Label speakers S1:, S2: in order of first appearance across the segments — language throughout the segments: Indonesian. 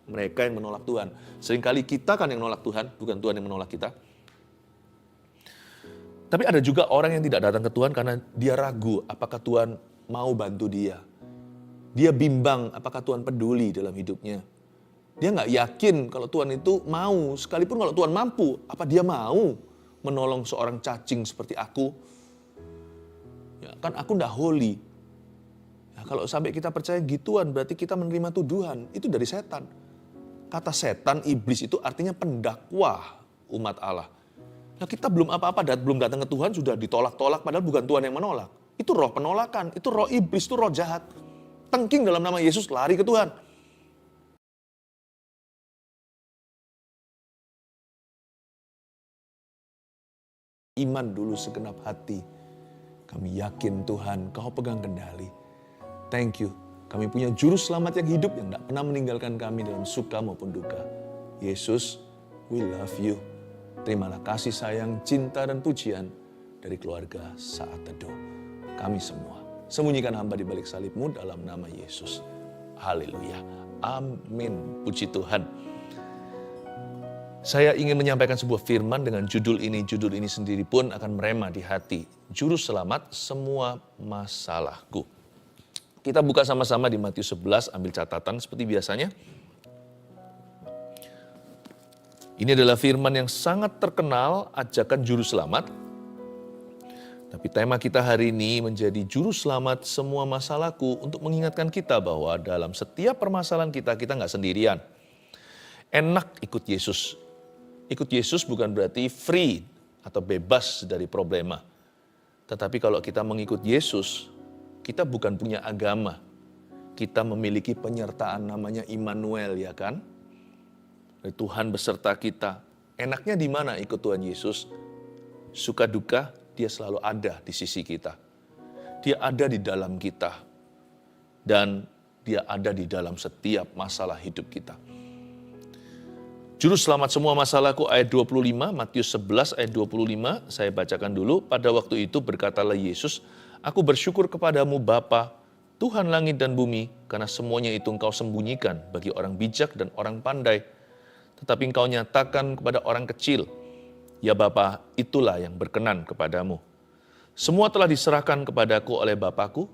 S1: mereka yang menolak Tuhan. Seringkali kita kan yang menolak Tuhan, bukan Tuhan yang menolak kita. Tapi ada juga orang yang tidak datang ke Tuhan karena dia ragu apakah Tuhan mau bantu dia. Dia bimbang apakah Tuhan peduli dalam hidupnya. Dia nggak yakin kalau Tuhan itu mau, sekalipun kalau Tuhan mampu, apa dia mau menolong seorang cacing seperti aku? Ya, kan aku nggak holy. Ya, kalau sampai kita percaya gituan, berarti kita menerima tuduhan. Itu dari setan. Kata setan, iblis itu artinya pendakwah umat Allah. Nah, kita belum apa-apa, belum datang ke Tuhan, sudah ditolak-tolak, padahal bukan Tuhan yang menolak. Itu roh penolakan, itu roh iblis, itu roh jahat. Tengking dalam nama Yesus, lari ke Tuhan. Iman dulu segenap hati. Kami yakin Tuhan, Kau pegang kendali. Thank you. Kami punya juru selamat yang hidup yang tidak pernah meninggalkan kami dalam suka maupun duka. Yesus, we love you. Terimalah kasih sayang, cinta dan pujian dari keluarga Saat Teduh. Kami semua. Sembunyikan hamba di balik salib-Mu dalam nama Yesus. Haleluya. Amin. Puji Tuhan. Saya ingin menyampaikan sebuah firman dengan judul ini. Judul ini sendiri pun akan merema di hati. Juru selamat semua masalahku. Kita buka sama-sama di Matius 11, ambil catatan seperti biasanya. Ini adalah firman yang sangat terkenal, ajakan juru selamat. Tapi tema kita hari ini menjadi juru selamat semua masalahku untuk mengingatkan kita bahwa dalam setiap permasalahan kita nggak sendirian. Enak ikut Yesus. Ikut Yesus bukan berarti free atau bebas dari problema. Tetapi kalau kita mengikut Yesus, kita bukan punya agama. Kita memiliki penyertaan namanya Immanuel, ya kan? Tuhan beserta kita. Enaknya di mana ikut Tuhan Yesus? Suka duka, Dia selalu ada di sisi kita. Dia ada di dalam kita. Dan Dia ada di dalam setiap masalah hidup kita. Juru selamat semua masalahku ayat 25, Matius 11 ayat 25, saya bacakan dulu. Pada waktu itu berkatalah Yesus, Aku bersyukur kepadamu Bapa, Tuhan langit dan bumi, karena semuanya itu Engkau sembunyikan bagi orang bijak dan orang pandai, tetapi Engkau nyatakan kepada orang kecil. Ya Bapa, itulah yang berkenan kepadamu. Semua telah diserahkan kepadaku oleh Bapakku,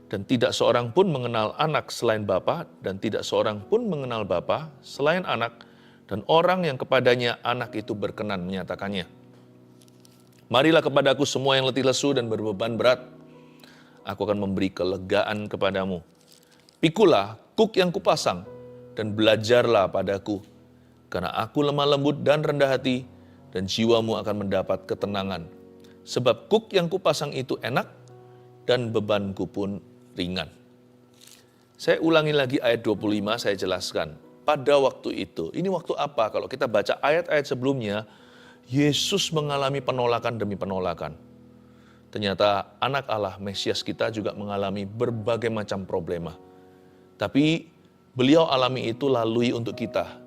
S1: dan tidak seorang pun mengenal anak selain Bapa, dan tidak seorang pun mengenal Bapa selain anak, dan orang yang kepadanya anak itu berkenan menyatakannya. Marilah kepadaku semua yang letih lesu dan berbeban berat. Aku akan memberi kelegaan kepadamu. Pikulah kuk yang kupasang, dan belajarlah padaku, karena aku lemah lembut dan rendah hati, dan jiwamu akan mendapat ketenangan. Sebab kuk yang kupasang itu enak, dan bebanku pun ringan. Saya ulangi lagi ayat 25, saya jelaskan. Pada waktu itu, ini waktu apa? Kalau kita baca ayat-ayat sebelumnya, Yesus mengalami penolakan demi penolakan. Ternyata anak Allah, Mesias kita juga mengalami berbagai macam problema. Tapi beliau alami itu lalui untuk kita.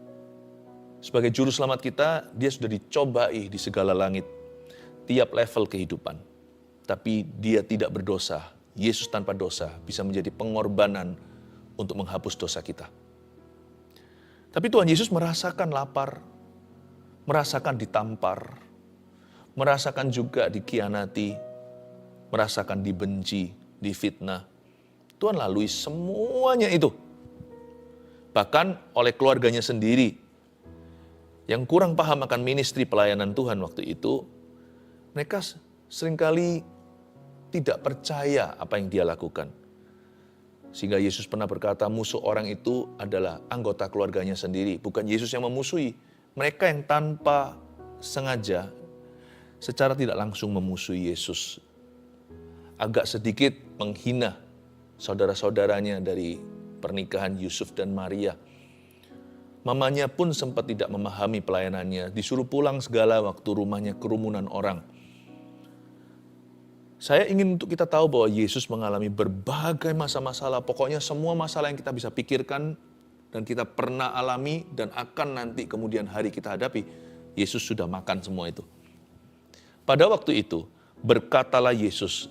S1: Sebagai juru selamat kita, dia sudah dicobai di segala langit. Tiap level kehidupan. Tapi dia tidak berdosa. Yesus tanpa dosa bisa menjadi pengorbanan untuk menghapus dosa kita. Tapi Tuhan Yesus merasakan lapar, merasakan ditampar, merasakan juga dikhianati, merasakan dibenci, difitnah. Tuhan lalui semuanya itu. Bahkan oleh keluarganya sendiri, yang kurang paham akan ministry pelayanan Tuhan waktu itu, mereka seringkali tidak percaya apa yang dia lakukan. Sehingga Yesus pernah berkata, musuh orang itu adalah anggota keluarganya sendiri. Bukan Yesus yang memusuhi. Mereka yang tanpa sengaja, secara tidak langsung memusuhi Yesus. Agak sedikit menghina saudara-saudaranya dari pernikahan Yusuf dan Maria. Mamanya pun sempat tidak memahami pelayanannya. Disuruh pulang segala waktu rumahnya kerumunan orang. Saya ingin untuk kita tahu bahwa Yesus mengalami berbagai masalah. Pokoknya semua masalah yang kita bisa pikirkan dan kita pernah alami dan akan nanti kemudian hari kita hadapi, Yesus sudah makan semua itu. Pada waktu itu, berkatalah Yesus,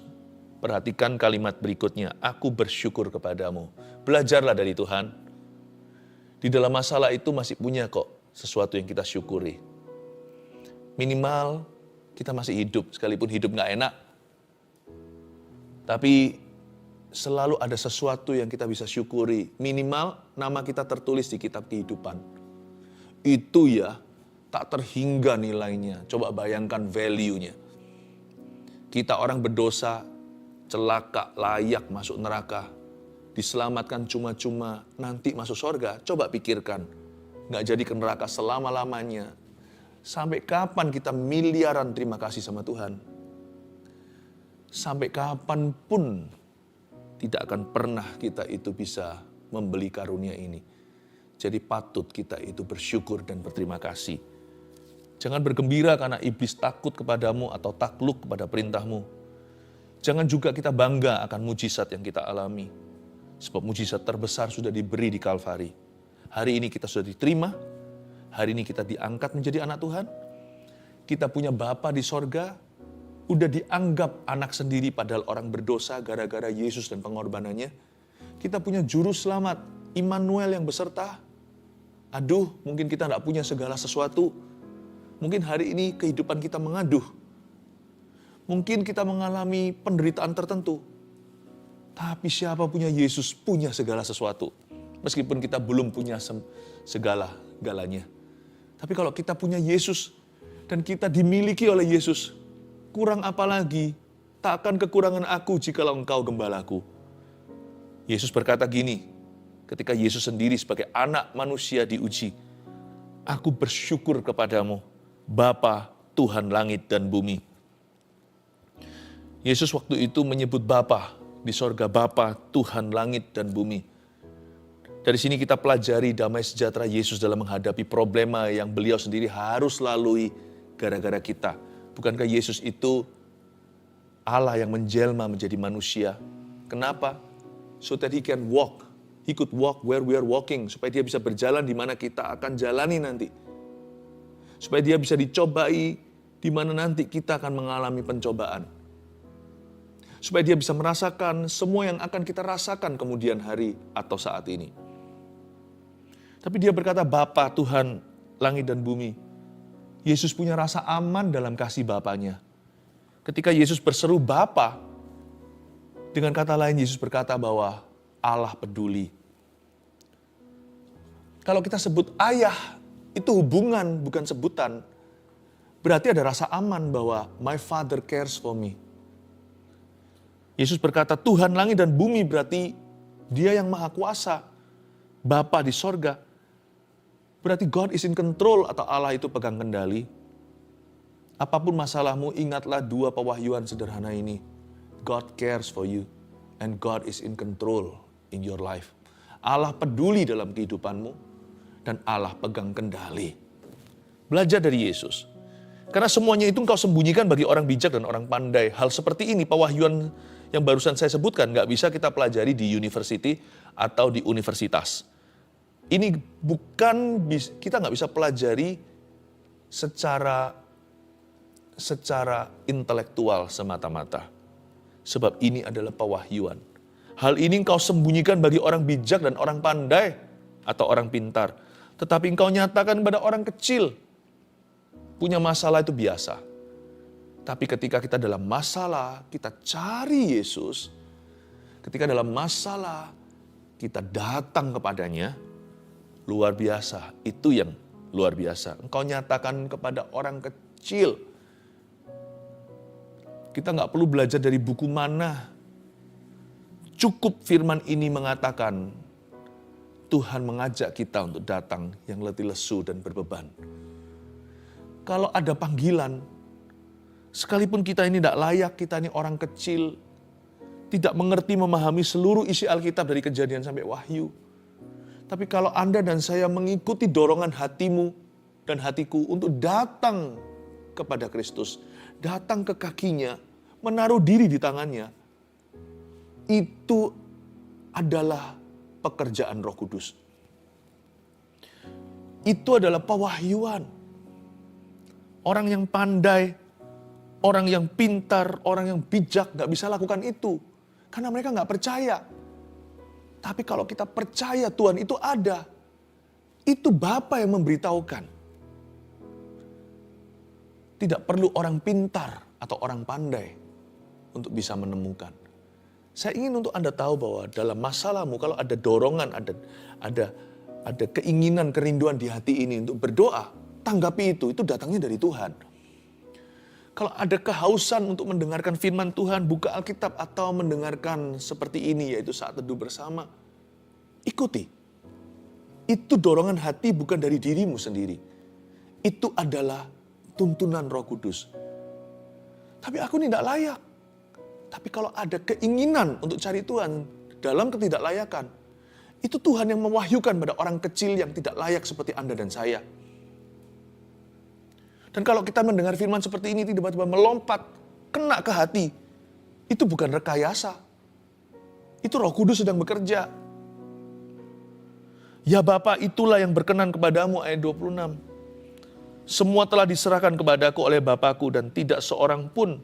S1: perhatikan kalimat berikutnya, aku bersyukur kepadamu. Belajarlah dari Tuhan. Di dalam masalah itu masih punya kok sesuatu yang kita syukuri. Minimal kita masih hidup, sekalipun hidup gak enak. Tapi selalu ada sesuatu yang kita bisa syukuri. Minimal nama kita tertulis di kitab kehidupan. Itu ya tak terhingga nilainya. Coba bayangkan value-nya. Kita orang berdosa, celaka, layak masuk neraka. Diselamatkan cuma-cuma, nanti masuk surga. Coba pikirkan, gak jadi ke neraka selama-lamanya. Sampai kapan kita miliaran terima kasih sama Tuhan? Sampai kapanpun tidak akan pernah kita itu bisa membeli karunia ini. Jadi patut kita itu bersyukur dan berterima kasih. Jangan bergembira karena iblis takut kepadamu atau takluk kepada perintahmu. Jangan juga kita bangga akan mujizat yang kita alami. Sebab mujizat terbesar sudah diberi di Kalvari. Hari ini kita sudah diterima. Hari ini kita diangkat menjadi anak Tuhan. Kita punya Bapa di sorga. Udah dianggap anak sendiri padahal orang berdosa gara-gara Yesus dan pengorbanannya. Kita punya juru selamat, Immanuel yang beserta. Aduh, mungkin kita tidak punya segala sesuatu. Mungkin hari ini kehidupan kita mengaduh. Mungkin kita mengalami penderitaan tertentu. Tapi siapa punya Yesus punya segala sesuatu. Meskipun kita belum punya segala-galanya. Tapi kalau kita punya Yesus dan kita dimiliki oleh Yesus, kurang apa lagi? Tak akan kekurangan aku jikalau engkau gembalaku. Yesus berkata gini, ketika Yesus sendiri sebagai anak manusia diuji, aku bersyukur kepadamu, Bapa, Tuhan langit dan bumi. Yesus waktu itu menyebut Bapa di sorga, Bapa, Tuhan langit dan bumi. Dari sini kita pelajari damai sejahtera Yesus dalam menghadapi problema yang beliau sendiri harus lalui gara-gara kita. Bukankah Yesus itu Allah yang menjelma menjadi manusia? Kenapa? So that he can walk. He could walk where we are walking. Supaya dia bisa berjalan di mana kita akan jalani nanti. Supaya dia bisa dicobai di mana nanti kita akan mengalami pencobaan. Supaya dia bisa merasakan semua yang akan kita rasakan kemudian hari atau saat ini. Tapi dia berkata, Bapa, Tuhan, langit dan bumi. Yesus punya rasa aman dalam kasih Bapanya. Ketika Yesus berseru Bapa, dengan kata lain Yesus berkata bahwa Allah peduli. Kalau kita sebut ayah, itu hubungan bukan sebutan. Berarti ada rasa aman bahwa my Father cares for me. Yesus berkata, Tuhan langit dan bumi berarti dia yang maha kuasa. Bapa di sorga. Berarti God is in control atau Allah itu pegang kendali. Apapun masalahmu, ingatlah dua pewahyuan sederhana ini. God cares for you and God is in control in your life. Allah peduli dalam kehidupanmu dan Allah pegang kendali. Belajar dari Yesus. Karena semuanya itu engkau sembunyikan bagi orang bijak dan orang pandai. Hal seperti ini, pewahyuan yang barusan saya sebutkan, nggak bisa kita pelajari di university atau di universitas. Ini bukan, kita nggak bisa pelajari secara intelektual semata-mata. Sebab ini adalah pewahyuan. Hal ini engkau sembunyikan bagi orang bijak dan orang pandai atau orang pintar. Tetapi engkau nyatakan kepada orang kecil. Punya masalah itu biasa. Tapi ketika kita dalam masalah, kita cari Yesus. Ketika dalam masalah, kita datang kepadanya. Luar biasa, itu yang luar biasa. Engkau nyatakan kepada orang kecil. Kita nggak perlu belajar dari buku mana. Cukup firman ini mengatakan, Tuhan mengajak kita untuk datang yang letih lesu dan berbeban. Kalau ada panggilan, sekalipun kita ini tidak layak, kita ini orang kecil, tidak mengerti memahami seluruh isi Alkitab dari Kejadian sampai Wahyu. Tapi kalau Anda dan saya mengikuti dorongan hatimu dan hatiku untuk datang kepada Kristus, datang ke kakinya, menaruh diri di tangannya, itu adalah pekerjaan Roh Kudus. Itu adalah pewahyuan. Orang yang pandai, orang yang pintar, orang yang bijak gak bisa lakukan itu. Karena mereka gak percaya. Tapi kalau kita percaya Tuhan itu ada. Itu Bapa yang memberitahukan. Tidak perlu orang pintar atau orang pandai untuk bisa menemukan. Saya ingin untuk Anda tahu bahwa dalam masalahmu, kalau ada dorongan, ada keinginan, kerinduan di hati ini untuk berdoa, tanggapi itu datangnya dari Tuhan. Kalau ada kehausan untuk mendengarkan firman Tuhan, buka Alkitab atau mendengarkan seperti ini, yaitu saat teduh bersama, ikuti. Itu dorongan hati bukan dari dirimu sendiri. Itu adalah tuntunan Roh Kudus. Tapi aku tidak layak. Tapi kalau ada keinginan untuk cari Tuhan dalam ketidaklayakan, itu Tuhan yang mewahyukan pada orang kecil yang tidak layak seperti Anda dan saya. Dan kalau kita mendengar firman seperti ini tiba-tiba melompat, kena ke hati, itu bukan rekayasa. Itu Roh Kudus sedang bekerja. Ya Bapa, itulah yang berkenan kepadamu, ayat 26. Semua telah diserahkan kepadaku oleh Bapakku dan tidak seorang pun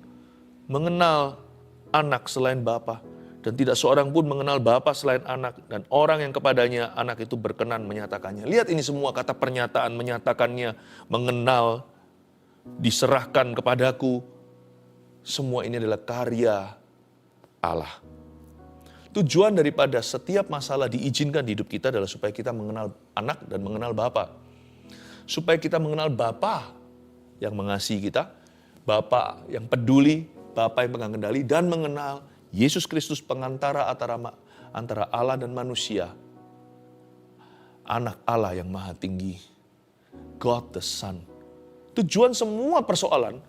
S1: mengenal anak selain Bapa. Dan tidak seorang pun mengenal Bapa selain anak. Dan orang yang kepadanya anak itu berkenan menyatakannya. Lihat ini semua kata pernyataan, menyatakannya, mengenal, diserahkan kepadaku. Semua ini adalah karya Allah. Tujuan daripada setiap masalah diizinkan di hidup kita adalah supaya kita mengenal anak dan mengenal Bapa. Supaya kita mengenal Bapa yang mengasihi kita, Bapa yang peduli, Bapa yang pegang kendali, dan mengenal Yesus Kristus pengantara antara Allah dan manusia. Anak Allah yang maha tinggi. God the Son. Tujuan semua persoalan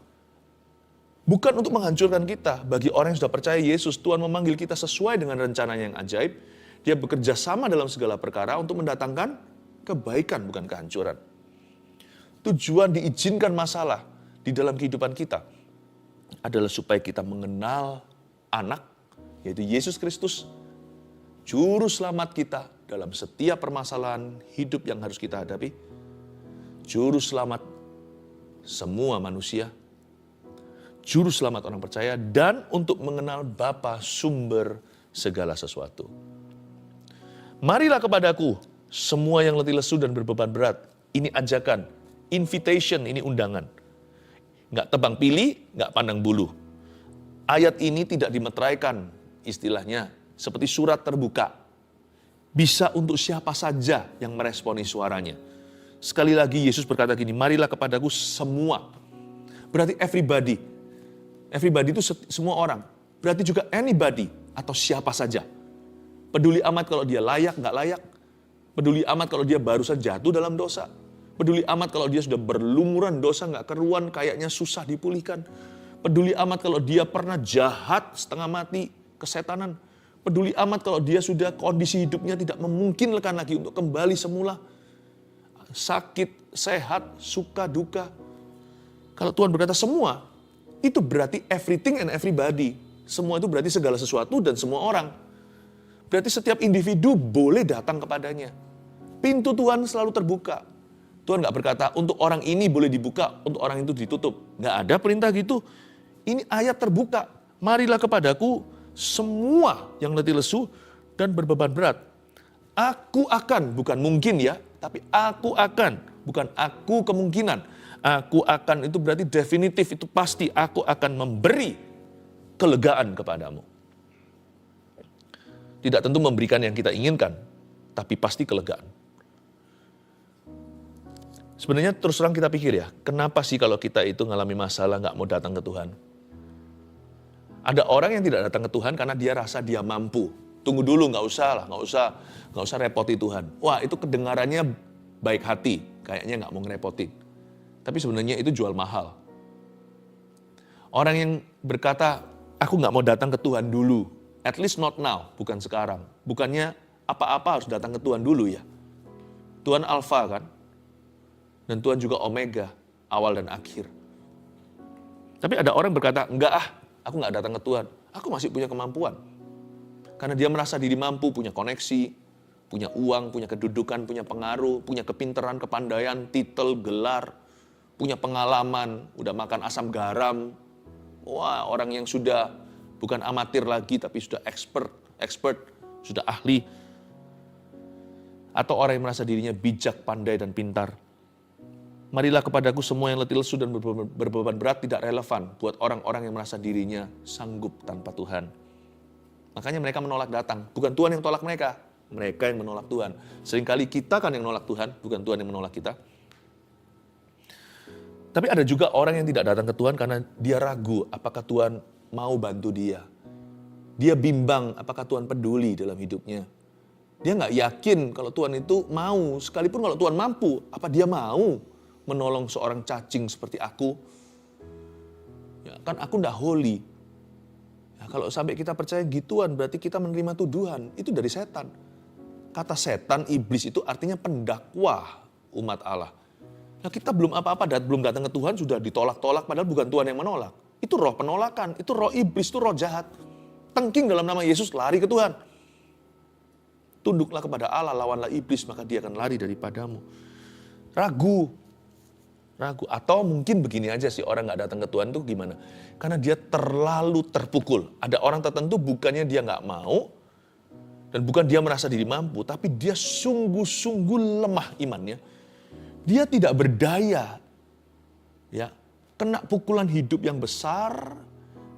S1: bukan untuk menghancurkan kita. Bagi orang yang sudah percaya Yesus, Tuhan memanggil kita sesuai dengan rencananya yang ajaib. Dia bekerja sama dalam segala perkara untuk mendatangkan kebaikan, bukan kehancuran. Tujuan diizinkan masalah di dalam kehidupan kita adalah supaya kita mengenal anak, yaitu Yesus Kristus, juru selamat kita dalam setiap permasalahan hidup yang harus kita hadapi. Juru selamat semua manusia, juru selamat orang percaya, dan untuk mengenal Bapa sumber segala sesuatu. Marilah kepadaku semua yang letih lesu dan berbeban berat. Ini ajakan, invitation, ini undangan. Nggak tebang pilih, nggak pandang bulu. Ayat ini tidak dimeteraikan, istilahnya seperti surat terbuka. Bisa untuk siapa saja yang meresponi suaranya. Sekali lagi Yesus berkata gini, marilah kepadaku semua. Berarti everybody. Everybody itu semua orang. Berarti juga anybody atau siapa saja. Peduli amat kalau dia layak, nggak layak. Peduli amat kalau dia baru saja jatuh dalam dosa. Peduli amat kalau dia sudah berlumuran dosa, nggak keruan, kayaknya susah dipulihkan. Peduli amat kalau dia pernah jahat, setengah mati, kesetanan. Peduli amat kalau dia sudah kondisi hidupnya tidak memungkinkan lagi untuk kembali semula. Sakit, sehat, suka, duka. Kalau Tuhan berkata semua, itu berarti everything and everybody. Semua itu berarti segala sesuatu dan semua orang. Berarti setiap individu boleh datang kepadanya. Pintu Tuhan selalu terbuka. Tuhan gak berkata untuk orang ini boleh dibuka, untuk orang itu ditutup. Gak ada perintah gitu. Ini ayat terbuka. Marilah kepadaku semua yang letih lesu dan berbeban berat. Aku akan, bukan mungkin ya, tapi aku akan, bukan aku kemungkinan. Aku akan itu berarti definitif, itu pasti. Aku akan memberi kelegaan kepadamu. Tidak tentu memberikan yang kita inginkan, tapi pasti kelegaan. Sebenarnya terus terang kita pikir ya, kenapa sih kalau kita itu ngalami masalah gak mau datang ke Tuhan? Ada orang yang tidak datang ke Tuhan karena dia rasa dia mampu. Tunggu dulu, gak usah repoti Tuhan. Wah, itu kedengarannya baik hati, kayaknya gak mau ngerepotin. Tapi sebenarnya itu jual mahal. Orang yang berkata, aku gak mau datang ke Tuhan dulu. At least not now, bukan sekarang. Bukannya apa-apa harus datang ke Tuhan dulu ya. Tuhan Alfa kan? Dan Tuhan juga Omega, awal dan akhir. Tapi ada orang berkata, enggak aku gak datang ke Tuhan. Aku masih punya kemampuan. Karena dia merasa diri mampu, punya koneksi, punya uang, punya kedudukan, punya pengaruh, punya kepintaran, kepandaian, titel, gelar, punya pengalaman, udah makan asam garam. Wah, orang yang sudah bukan amatir lagi, tapi sudah expert, sudah ahli. Atau orang yang merasa dirinya bijak, pandai, dan pintar. Marilah kepadaku semua yang letih lesu dan berbeban berat, tidak relevan buat orang-orang yang merasa dirinya sanggup tanpa Tuhan. Makanya mereka menolak datang. Bukan Tuhan yang tolak mereka. Mereka yang menolak Tuhan. Seringkali kita kan yang menolak Tuhan, bukan Tuhan yang menolak kita. Tapi ada juga orang yang tidak datang ke Tuhan karena dia ragu apakah Tuhan mau bantu dia. Dia bimbang apakah Tuhan peduli dalam hidupnya. Dia nggak yakin kalau Tuhan itu mau. Sekalipun kalau Tuhan mampu, apa dia mau menolong seorang cacing seperti aku? Ya, kan aku nggak holy. Ya, kalau sampai kita percaya gituan, berarti kita menerima tuduhan. Itu dari setan. Kata setan, iblis itu artinya pendakwah umat Allah. Nah, kita belum apa-apa, belum datang ke Tuhan, sudah ditolak-tolak, padahal bukan Tuhan yang menolak. Itu roh penolakan, itu roh iblis, itu roh jahat. Tengking dalam nama Yesus, lari ke Tuhan. Tunduklah kepada Allah, lawanlah iblis, maka dia akan lari daripadamu. Ragu. Atau mungkin begini aja sih, orang gak datang ke Tuhan tuh gimana? Karena dia terlalu terpukul. Ada orang tertentu bukannya dia gak mau, dan bukan dia merasa diri mampu, tapi dia sungguh-sungguh lemah imannya. Dia tidak berdaya. Ya, kena pukulan hidup yang besar,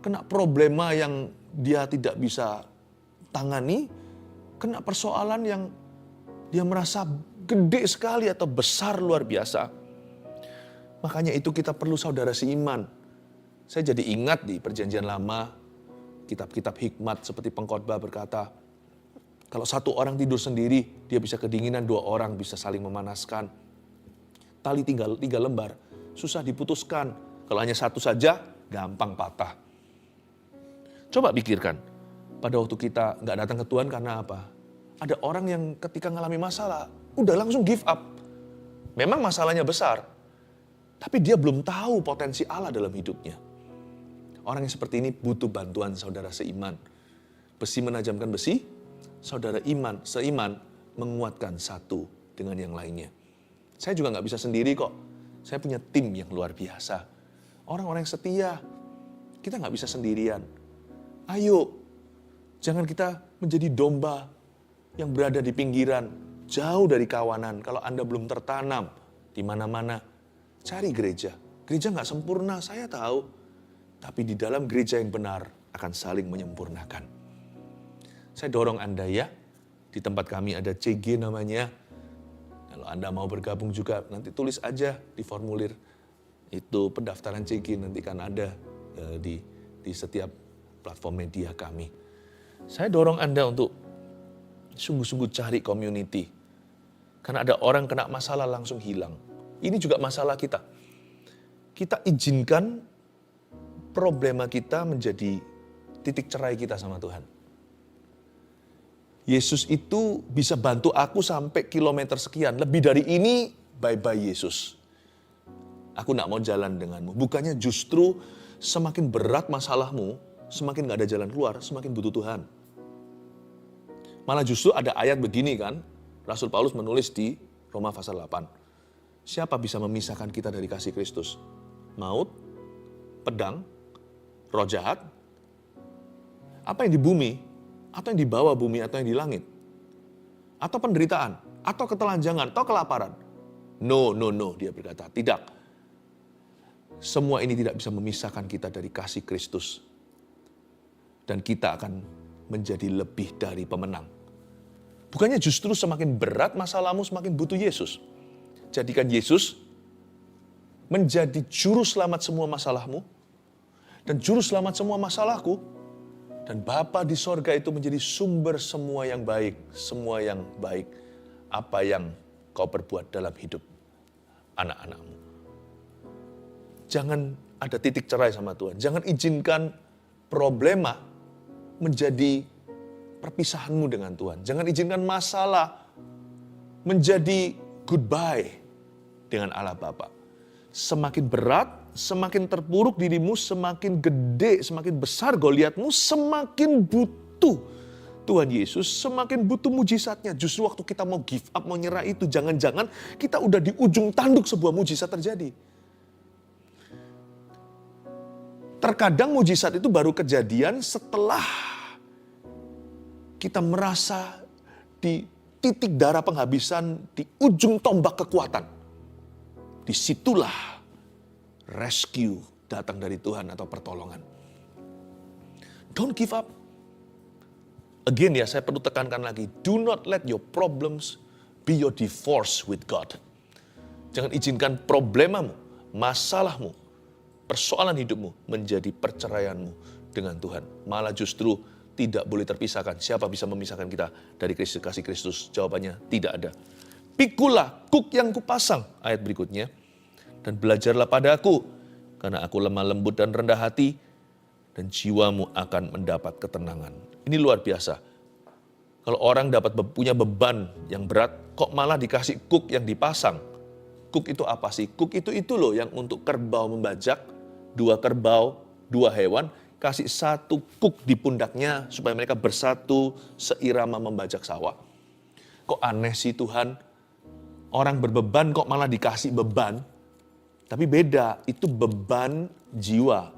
S1: kena problema yang dia tidak bisa tangani, kena persoalan yang dia merasa gede sekali atau besar luar biasa. Makanya itu kita perlu saudara seiman. Saya jadi ingat di Perjanjian Lama, kitab-kitab hikmat seperti Pengkhotbah berkata, kalau satu orang tidur sendiri, dia bisa kedinginan, dua orang bisa saling memanaskan. Tali tinggal 3 lembar, susah diputuskan. Kalau hanya satu saja, gampang patah. Coba pikirkan, pada waktu kita nggak datang ke Tuhan karena apa? Ada orang yang ketika ngalami masalah, udah langsung give up. Memang masalahnya besar, tapi dia belum tahu potensi Allah dalam hidupnya. Orang yang seperti ini butuh bantuan saudara seiman. Besi menajamkan besi, saudara seiman menguatkan satu dengan yang lainnya. Saya juga nggak bisa sendiri kok. Saya punya tim yang luar biasa. Orang-orang yang setia. Kita nggak bisa sendirian. Ayo, jangan kita menjadi domba yang berada di pinggiran, jauh dari kawanan. Kalau Anda belum tertanam di mana-mana, cari gereja. Gereja nggak sempurna, saya tahu. Tapi di dalam gereja yang benar akan saling menyempurnakan. Saya dorong Anda ya, di tempat kami ada CG namanya. Kalau Anda mau bergabung juga, nanti tulis aja di formulir. Itu pendaftaran CG nanti kan ada di setiap platform media kami. Saya dorong Anda untuk sungguh-sungguh cari community. Karena ada orang kena masalah langsung hilang. Ini juga masalah kita. Kita izinkan problema kita menjadi titik cerai kita sama Tuhan. Yesus itu bisa bantu aku sampai kilometer sekian. Lebih dari ini, bye-bye Yesus. Aku gak mau jalan denganmu. Bukannya justru semakin berat masalahmu, semakin gak ada jalan keluar, semakin butuh Tuhan. Malah justru ada ayat begini kan, Rasul Paulus menulis di Roma pasal 8. Siapa bisa memisahkan kita dari kasih Kristus? Maut, pedang, roh jahat, apa yang di bumi, atau yang di bawah bumi, atau yang di langit, atau penderitaan, atau ketelanjangan, atau kelaparan. No, dia berkata, tidak. Semua ini tidak bisa memisahkan kita dari kasih Kristus. Dan kita akan menjadi lebih dari pemenang. Bukannya justru semakin berat masalahmu, semakin butuh Yesus. Jadikan Yesus menjadi juru selamat semua masalahmu, dan juru selamat semua masalahku. Dan Bapa di sorga itu menjadi sumber semua yang baik. Semua yang baik. Apa yang kau perbuat dalam hidup anak-anakmu. Jangan ada titik cerai sama Tuhan. Jangan izinkan problema menjadi perpisahanmu dengan Tuhan. Jangan izinkan masalah menjadi goodbye dengan Allah Bapa. Semakin berat, semakin terpuruk dirimu, semakin gede, semakin besar Goliatmu, semakin butuh Tuhan Yesus, semakin butuh mujizatnya. Justru waktu kita mau give up, mau nyerah itu, jangan-jangan kita udah di ujung tanduk sebuah mujizat terjadi. Terkadang mujizat itu baru kejadian setelah kita merasa titik darah penghabisan, di ujung tombak kekuatan. Disitulah rescue datang dari Tuhan atau pertolongan. Don't give up. Again ya, saya perlu tekankan lagi. Do not let your problems be your divorce with God. Jangan izinkan problemamu, masalahmu, persoalan hidupmu menjadi perceraianmu dengan Tuhan. Malah justru tidak boleh terpisahkan. Siapa bisa memisahkan kita dari kasih Kristus? Jawabannya tidak ada. Pikulah kuk yang kupasang, ayat berikutnya. Dan belajarlah pada aku, karena aku lemah lembut dan rendah hati, dan jiwamu akan mendapat ketenangan. Ini luar biasa. Kalau orang dapat punya beban yang berat, kok malah dikasih kuk yang dipasang. Kuk itu apa sih? Kuk itu loh yang untuk kerbau membajak, 2 kerbau, 2 hewan, kasih 1 kuk di pundaknya supaya mereka bersatu seirama membajak sawah. Kok aneh sih Tuhan? Orang berbeban kok malah dikasih beban? Tapi beda, itu beban jiwa.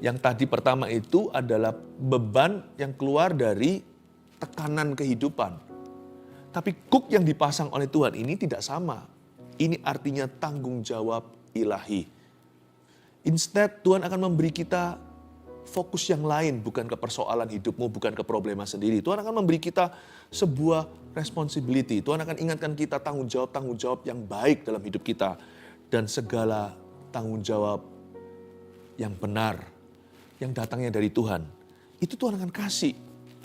S1: Yang tadi pertama itu adalah beban yang keluar dari tekanan kehidupan. Tapi kuk yang dipasang oleh Tuhan ini tidak sama. Ini artinya tanggung jawab ilahi. Instead, Tuhan akan memberi kita fokus yang lain, bukan ke persoalan hidupmu, bukan ke problema sendiri. Tuhan akan memberi kita sebuah responsibility. Tuhan akan ingatkan kita tanggung jawab yang baik dalam hidup kita. Dan segala tanggung jawab yang benar, yang datangnya dari Tuhan. Itu Tuhan akan kasih.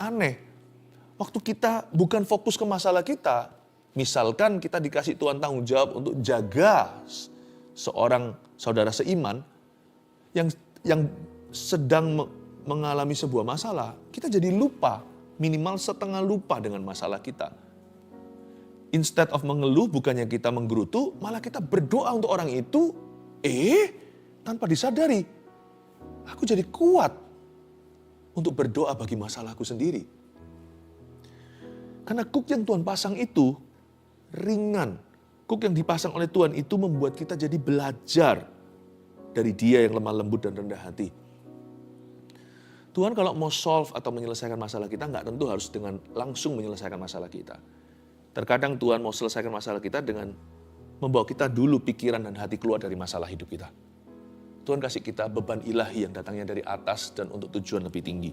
S1: Aneh. Waktu kita bukan fokus ke masalah kita, misalkan kita dikasih Tuhan tanggung jawab untuk jaga seorang saudara seiman yang sedang mengalami sebuah masalah, kita jadi lupa, minimal setengah lupa dengan masalah kita. Instead of mengeluh, bukannya kita menggerutu, malah kita berdoa untuk orang itu, tanpa disadari, aku jadi kuat untuk berdoa bagi masalahku sendiri. Karena kuk yang Tuhan pasang itu ringan. Kuk yang dipasang oleh Tuhan itu membuat kita jadi belajar dari Dia yang lemah lembut dan rendah hati. Tuhan kalau mau solve atau menyelesaikan masalah kita, nggak tentu harus dengan langsung menyelesaikan masalah kita. Terkadang Tuhan mau selesaikan masalah kita dengan membawa kita dulu pikiran dan hati keluar dari masalah hidup kita. Tuhan kasih kita beban ilahi yang datangnya dari atas dan untuk tujuan lebih tinggi.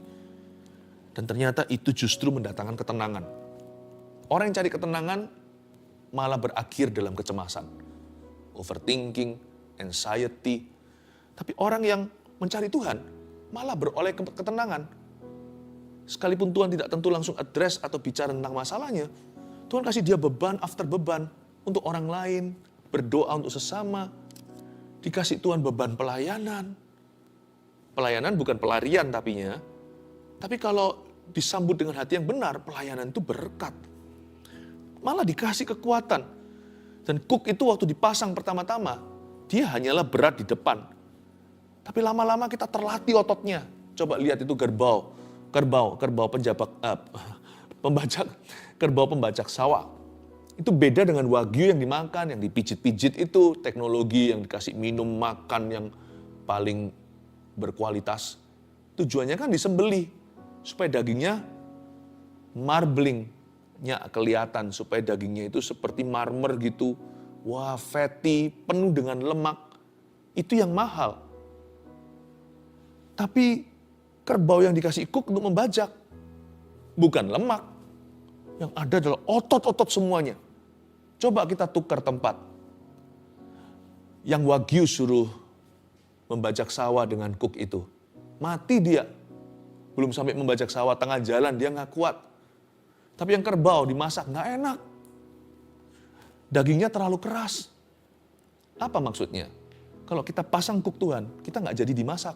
S1: Dan ternyata itu justru mendatangkan ketenangan. Orang yang cari ketenangan malah berakhir dalam kecemasan. Overthinking, anxiety. Tapi orang yang mencari Tuhan malah beroleh ketenangan. Sekalipun Tuhan tidak tentu langsung address atau bicara tentang masalahnya, Tuhan kasih dia beban after beban untuk orang lain, berdoa untuk sesama. Dikasih Tuhan beban pelayanan. Pelayanan bukan pelarian tapinya. Tapi kalau disambut dengan hati yang benar, pelayanan itu berkat. Malah dikasih kekuatan. Dan kuk itu waktu dipasang pertama-tama, dia hanyalah berat di depan. Tapi lama-lama kita terlatih ototnya. Coba lihat itu kerbau pembajak sawah. Itu beda dengan wagyu yang dimakan, yang dipijit-pijit itu, teknologi yang dikasih minum, makan yang paling berkualitas. Tujuannya kan disembelih, supaya dagingnya marblingnya kelihatan, supaya dagingnya itu seperti marmer gitu. Wah, fatty, penuh dengan lemak. Itu yang mahal. Tapi kerbau yang dikasih kuk untuk membajak, bukan lemak. Yang ada adalah otot-otot semuanya. Coba kita tukar tempat. Yang wagyu suruh membajak sawah dengan kuk itu. Mati dia. Belum sampai membajak sawah tengah jalan, dia nggak kuat. Tapi yang kerbau dimasak nggak enak. Dagingnya terlalu keras. Apa maksudnya? Kalau kita pasang kuk Tuhan, kita nggak jadi dimasak.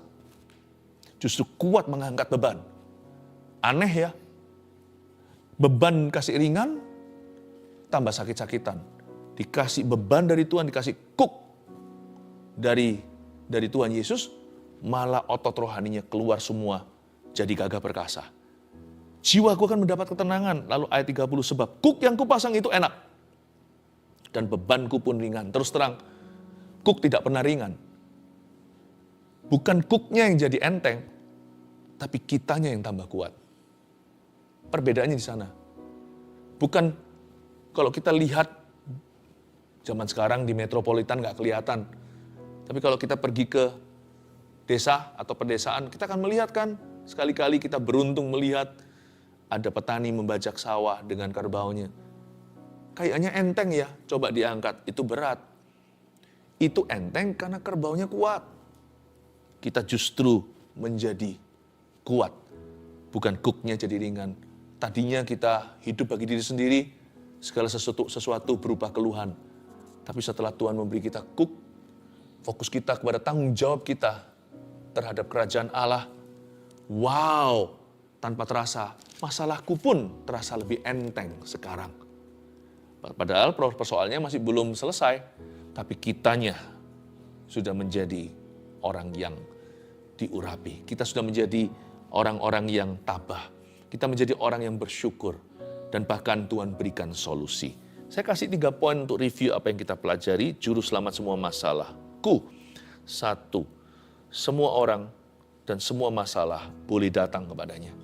S1: Justru kuat mengangkat beban. Aneh ya. Beban kasih ringan, tambah sakit-sakitan. Dikasih beban dari Tuhan, dikasih kuk dari Tuhan Yesus, malah otot rohaninya keluar semua, jadi gagah perkasa. Jiwaku akan mendapat ketenangan. Lalu ayat 30, sebab kuk yang kupasang itu enak. Dan bebanku pun ringan. Terus terang, kuk tidak pernah ringan. Bukan kuknya yang jadi enteng, tapi kitanya yang tambah kuat. Perbedaannya di sana. Bukan kalau kita lihat, zaman sekarang di metropolitan nggak kelihatan. Tapi kalau kita pergi ke desa atau pedesaan, kita akan melihat kan, sekali-kali kita beruntung melihat ada petani membajak sawah dengan kerbaunya. Kayaknya enteng ya, coba diangkat, itu berat. Itu enteng karena kerbaunya kuat. Kita justru menjadi kuat, bukan kuknya jadi ringan. Tadinya kita hidup bagi diri sendiri, segala sesuatu berupa keluhan. Tapi setelah Tuhan memberi kita kuk, fokus kita kepada tanggung jawab kita terhadap kerajaan Allah. Wow, tanpa terasa, masalahku pun terasa lebih enteng sekarang. Padahal persoalannya masih belum selesai, tapi kitanya sudah menjadi orang yang diurapi. Kita sudah menjadi orang-orang yang tabah. Kita menjadi orang yang bersyukur. Dan bahkan Tuhan berikan solusi. Saya kasih 3 poin untuk review apa yang kita pelajari. Juru selamat semua masalahku. 1. Semua orang dan semua masalah boleh datang kepadanya.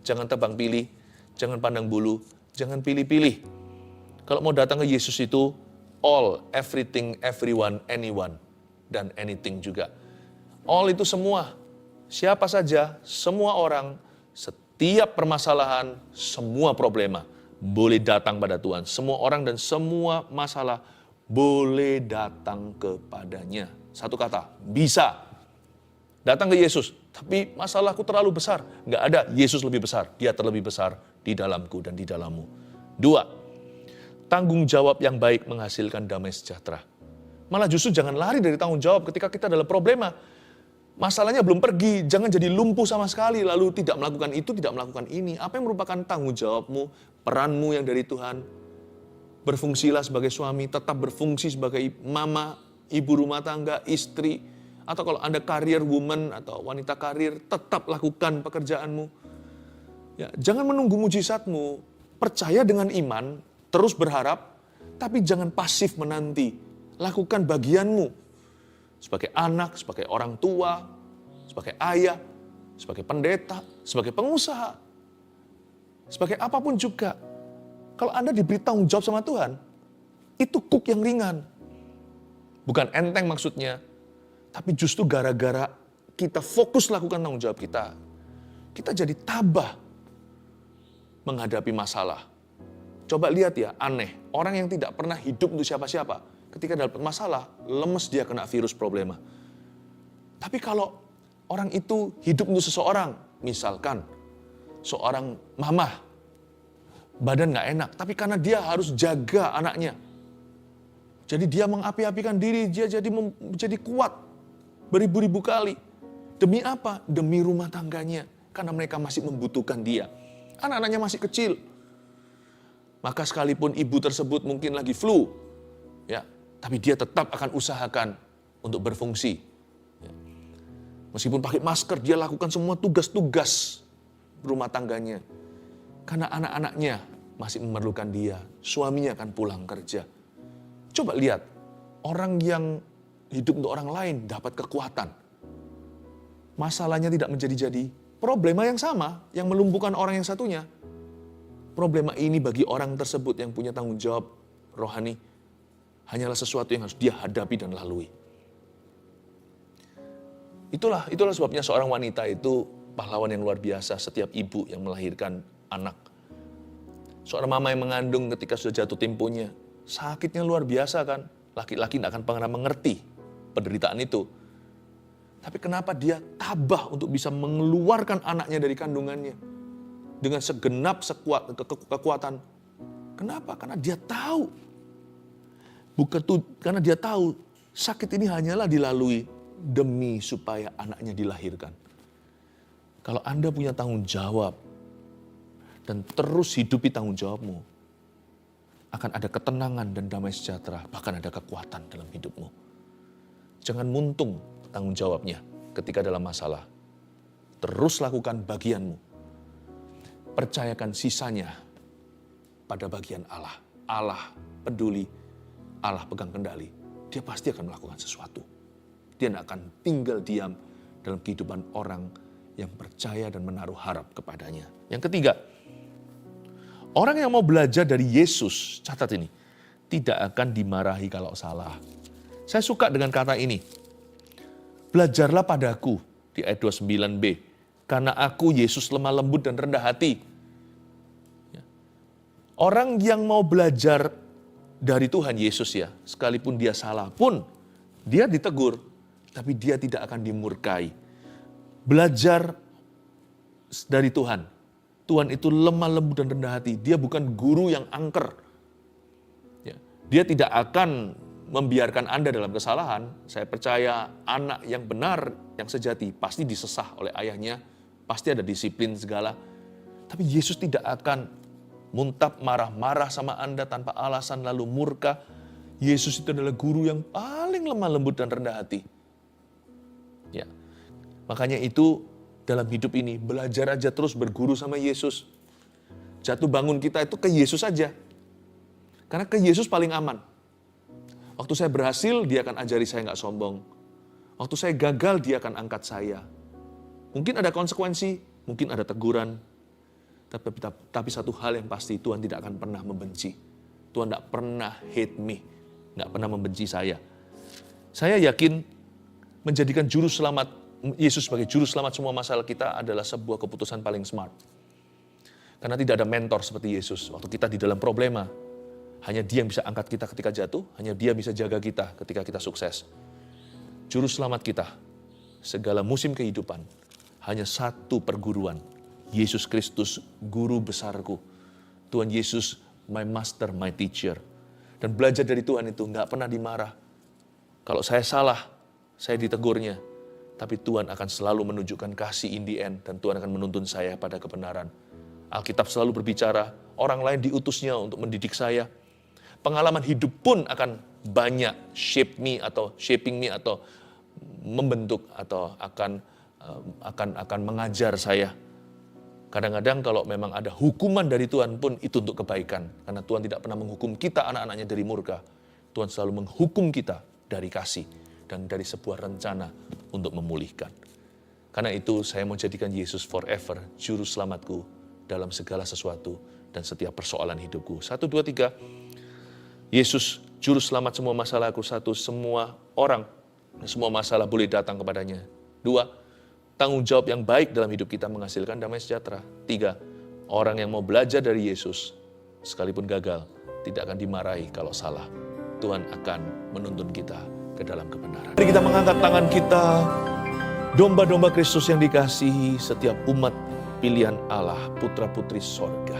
S1: Jangan tebang pilih, jangan pandang bulu, jangan pilih-pilih. Kalau mau datang ke Yesus itu, all, everything, everyone, anyone, dan anything juga. All itu semua, siapa saja, semua orang, setiap permasalahan, semua problema, boleh datang pada Tuhan. Semua orang dan semua masalah boleh datang kepadanya. Satu kata, bisa. Datang ke Yesus, tapi masalahku terlalu besar. Nggak ada, Yesus lebih besar. Dia terlebih besar di dalamku dan di dalammu. 2. Tanggung jawab yang baik menghasilkan damai sejahtera. Malah justru jangan lari dari tanggung jawab ketika kita dalam problema. Masalahnya belum pergi, jangan jadi lumpuh sama sekali, lalu tidak melakukan itu, tidak melakukan ini. Apa yang merupakan tanggung jawabmu, peranmu yang dari Tuhan? Berfungsilah sebagai suami, tetap berfungsi sebagai mama, ibu rumah tangga, istri. Atau kalau Anda career woman atau wanita karir, tetap lakukan pekerjaanmu. Ya, jangan menunggu mujizatmu, percaya dengan iman, terus berharap, tapi jangan pasif menanti. Lakukan bagianmu. Sebagai anak, sebagai orang tua, sebagai ayah, sebagai pendeta, sebagai pengusaha. Sebagai apapun juga. Kalau Anda diberi tanggung jawab sama Tuhan, itu kuk yang ringan. Bukan enteng maksudnya, tapi justru gara-gara kita fokus lakukan tanggung jawab kita, kita jadi tabah menghadapi masalah. Coba lihat ya, aneh. Orang yang tidak pernah hidup untuk siapa-siapa, ketika dapat masalah, lemes dia kena virus problema. Tapi kalau orang itu hidup untuk seseorang, misalkan seorang mamah, badan gak enak, tapi karena dia harus jaga anaknya. Jadi dia mengapi-apikan diri, dia jadi kuat beribu-ribu kali. Demi apa? Demi rumah tangganya. Karena mereka masih membutuhkan dia. Anak-anaknya masih kecil. Maka sekalipun ibu tersebut mungkin lagi flu, ya, tapi dia tetap akan usahakan untuk berfungsi. Ya. Meskipun pakai masker, dia lakukan semua tugas-tugas rumah tangganya. Karena anak-anaknya masih memerlukan dia, suaminya akan pulang kerja. Coba lihat, orang yang hidup untuk orang lain dapat kekuatan. Masalahnya tidak menjadi-jadi, problema yang sama, yang melumpuhkan orang yang satunya. Problema ini bagi orang tersebut yang punya tanggung jawab rohani hanyalah sesuatu yang harus dia hadapi dan lalui. Itulah sebabnya seorang wanita itu pahlawan yang luar biasa, setiap ibu yang melahirkan anak. Seorang mama yang mengandung ketika sudah jatuh temponya, sakitnya luar biasa kan. Laki-laki tidak akan pernah mengerti penderitaan itu. Tapi kenapa dia tabah untuk bisa mengeluarkan anaknya dari kandungannya dengan segenap kekuatan. Kenapa? Karena dia tahu. Karena dia tahu sakit ini hanyalah dilalui demi supaya anaknya dilahirkan. Kalau Anda punya tanggung jawab dan terus hidupi tanggung jawabmu, akan ada ketenangan dan damai sejahtera, bahkan ada kekuatan dalam hidupmu. Jangan muntung tanggung jawabnya ketika dalam masalah. Terus lakukan bagianmu. Percayakan sisanya pada bagian Allah. Allah peduli, Allah pegang kendali. Dia pasti akan melakukan sesuatu. Dia tidak akan tinggal diam dalam kehidupan orang yang percaya dan menaruh harap kepadanya. Yang ketiga, Orang yang mau belajar dari Yesus, catat ini, tidak akan dimarahi kalau salah. Saya suka dengan kata ini. Belajarlah padaku di ayat 29b. Karena aku Yesus lemah lembut dan rendah hati. Orang yang mau belajar dari Tuhan Yesus ya, sekalipun dia salah pun, dia ditegur, tapi dia tidak akan dimurkai. Belajar dari Tuhan. Tuhan itu lemah lembut dan rendah hati. Dia bukan guru yang angker. Dia tidak akan membiarkan Anda dalam kesalahan. Saya percaya anak yang benar, yang sejati, pasti disesah oleh ayahnya. Pasti ada disiplin segala. Tapi Yesus tidak akan muntap marah-marah sama Anda tanpa alasan lalu murka. Yesus itu adalah guru yang paling lemah lembut dan rendah hati. Ya. Makanya itu dalam hidup ini belajar aja terus berguru sama Yesus. Jatuh bangun kita itu ke Yesus aja. Karena ke Yesus paling aman. Waktu saya berhasil, dia akan ajari saya nggak sombong. Waktu saya gagal, dia akan angkat saya. Mungkin ada konsekuensi, mungkin ada teguran. Tapi satu hal yang pasti, Tuhan tidak akan pernah membenci. Tuhan tidak pernah hate me, nggak pernah membenci saya. Saya yakin menjadikan juru selamat Yesus sebagai juru selamat semua masalah kita adalah sebuah keputusan paling smart. Karena tidak ada mentor seperti Yesus. Waktu kita di dalam problema, hanya Dia yang bisa angkat kita ketika jatuh, hanya Dia bisa jaga kita ketika kita sukses. Juru selamat kita, segala musim kehidupan, hanya satu perguruan. Yesus Kristus, guru besarku. Tuhan Yesus, my master, my teacher. Dan belajar dari Tuhan itu nggak pernah dimarah. Kalau saya salah, saya ditegurnya. Tapi Tuhan akan selalu menunjukkan kasih in the end. Dan Tuhan akan menuntun saya pada kebenaran. Alkitab selalu berbicara, orang lain diutusnya untuk mendidik saya. Pengalaman hidup pun akan banyak shaping me atau membentuk atau akan mengajar saya. Kadang-kadang kalau memang ada hukuman dari Tuhan pun itu untuk kebaikan. Karena Tuhan tidak pernah menghukum kita anak-anaknya dari murka. Tuhan selalu menghukum kita dari kasih. Dan dari sebuah rencana untuk memulihkan. Karena itu saya mau jadikan Yesus forever, juru selamatku dalam segala sesuatu dan setiap persoalan hidupku. 1, 2, 3. Yesus, juru selamat semua masalahku. 1, semua orang, semua masalah boleh datang kepadanya. 2, tanggung jawab yang baik dalam hidup kita menghasilkan damai sejahtera. 3, orang yang mau belajar dari Yesus, sekalipun gagal, tidak akan dimarahi kalau salah. Tuhan akan menuntun kita ke dalam kebenaran. Mari kita mengangkat tangan kita, domba-domba Kristus yang dikasihi, setiap umat pilihan Allah, putra-putri sorga.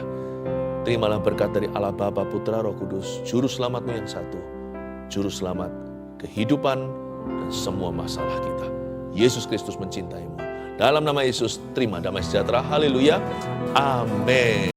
S1: Terimalah berkat dari Allah Bapa, Putra, Roh Kudus, juru selamatmu yang satu, juru selamat kehidupan dan semua masalah kita. Yesus Kristus mencintaimu. Dalam nama Yesus, terima damai sejahtera. Haleluya. Amin.